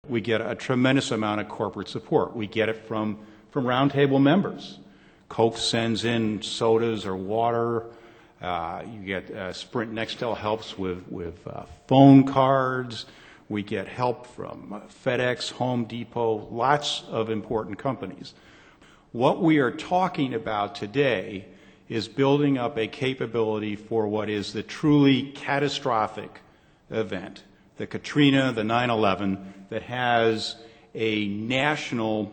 We get a tremendous amount of corporate support. We get it from Roundtable members. Coke sends in sodas or water. You get Sprint Nextel helps with phone cards. We get help from FedEx, Home Depot, lots of important companies. What we are talking about today is building up a capability for what is the truly catastrophic event, the Katrina, the 9/11, that has a national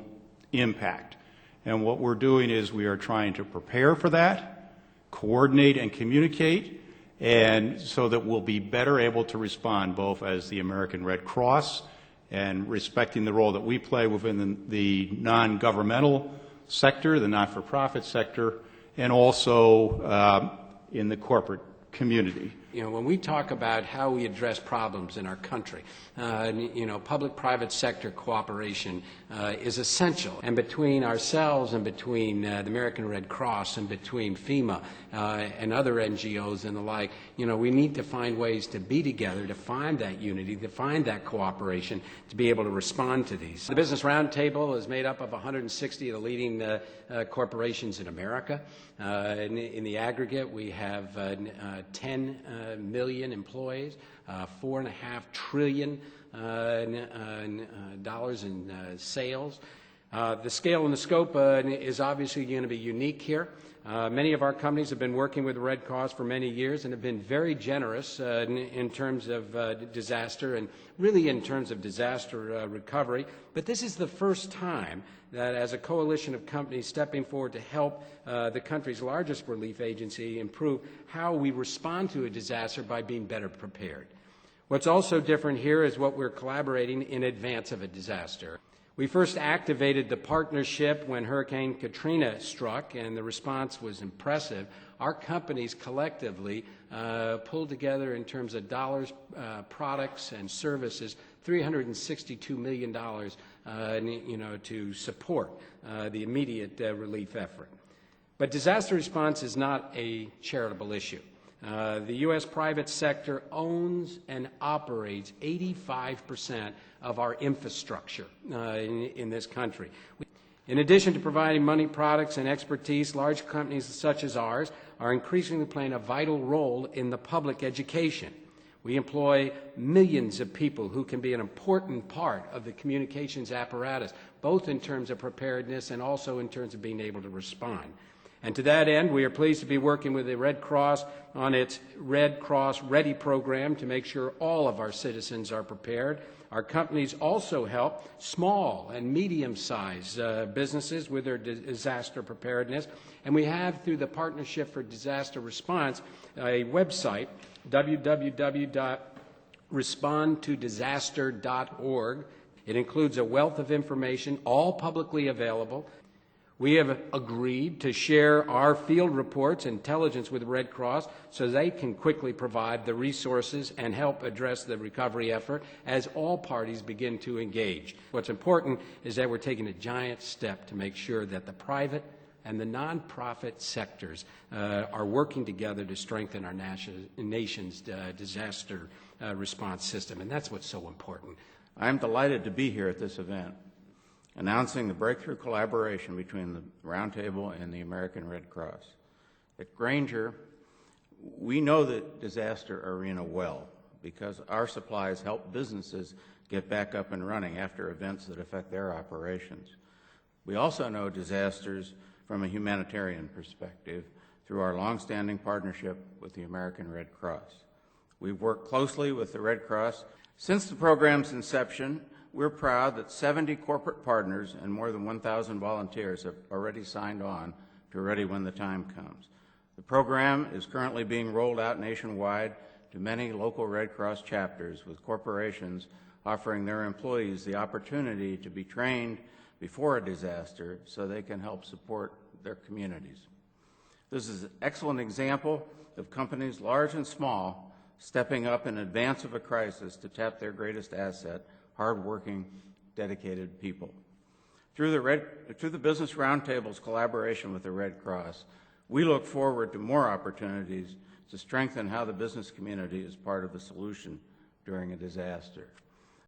impact. And what we're doing is we are trying to prepare for that, coordinate and communicate, and so that we'll be better able to respond both as the American Red Cross and respecting the role that we play within the non-governmental sector, the not-for-profit sector, and also in the corporate community. You know, when we talk about how we address problems in our country, public-private sector cooperation is essential. And between ourselves and between the American Red Cross and between FEMA and other NGOs and the like, we need to find ways to be together, to find that unity, to find that cooperation, to be able to respond to these. The Business Roundtable is made up of 160 of the leading corporations in America. In the aggregate, we have 10 million employees, $4.5 trillion dollars in sales. The scale and the scope is obviously going to be unique here. Many of our companies have been working with the Red Cross for many years and have been very generous in terms of disaster and really in terms of disaster recovery. But this is the first time that as a coalition of companies stepping forward to help the country's largest relief agency improve how we respond to a disaster by being better prepared. What's also different here is what we're collaborating in advance of a disaster. We first activated the partnership when Hurricane Katrina struck, and the response was impressive. Our companies collectively pulled together in terms of dollars, products, and services, $362 million, to support the immediate relief effort. But disaster response is not a charitable issue. The U.S. private sector owns and operates 85% of our infrastructure in this country. In addition to providing money, products, and expertise, large companies such as ours are increasingly playing a vital role in the public education. We employ millions of people who can be an important part of the communications apparatus, both in terms of preparedness and also in terms of being able to respond. And to that end, we are pleased to be working with the Red Cross on its Red Cross Ready program to make sure all of our citizens are prepared. Our companies also help small and medium-sized businesses with their disaster preparedness. And we have, through the Partnership for Disaster Response, a website, www.respondtodisaster.org. It includes a wealth of information, all publicly available. We have agreed to share our field reports, intelligence with the Red Cross so they can quickly provide the resources and help address the recovery effort as all parties begin to engage. What's important is that we're taking a giant step to make sure that the private and the nonprofit sectors are working together to strengthen our nation's disaster response system, and that's what's so important. I'm delighted to be here at this event, announcing the breakthrough collaboration between the Roundtable and the American Red Cross. At Granger, we know the disaster arena well because our supplies help businesses get back up and running after events that affect their operations. We also know disasters from a humanitarian perspective through our longstanding partnership with the American Red Cross. We've worked closely with the Red Cross. Since the program's inception, we're proud that 70 corporate partners and more than 1,000 volunteers have already signed on to Ready When the Time Comes. The program is currently being rolled out nationwide to many local Red Cross chapters, with corporations offering their employees the opportunity to be trained before a disaster so they can help support their communities. This is an excellent example of companies large and small stepping up in advance of a crisis to tap their greatest asset, hardworking, dedicated people. Through the Business Roundtable's collaboration with the Red Cross, we look forward to more opportunities to strengthen how the business community is part of the solution during a disaster.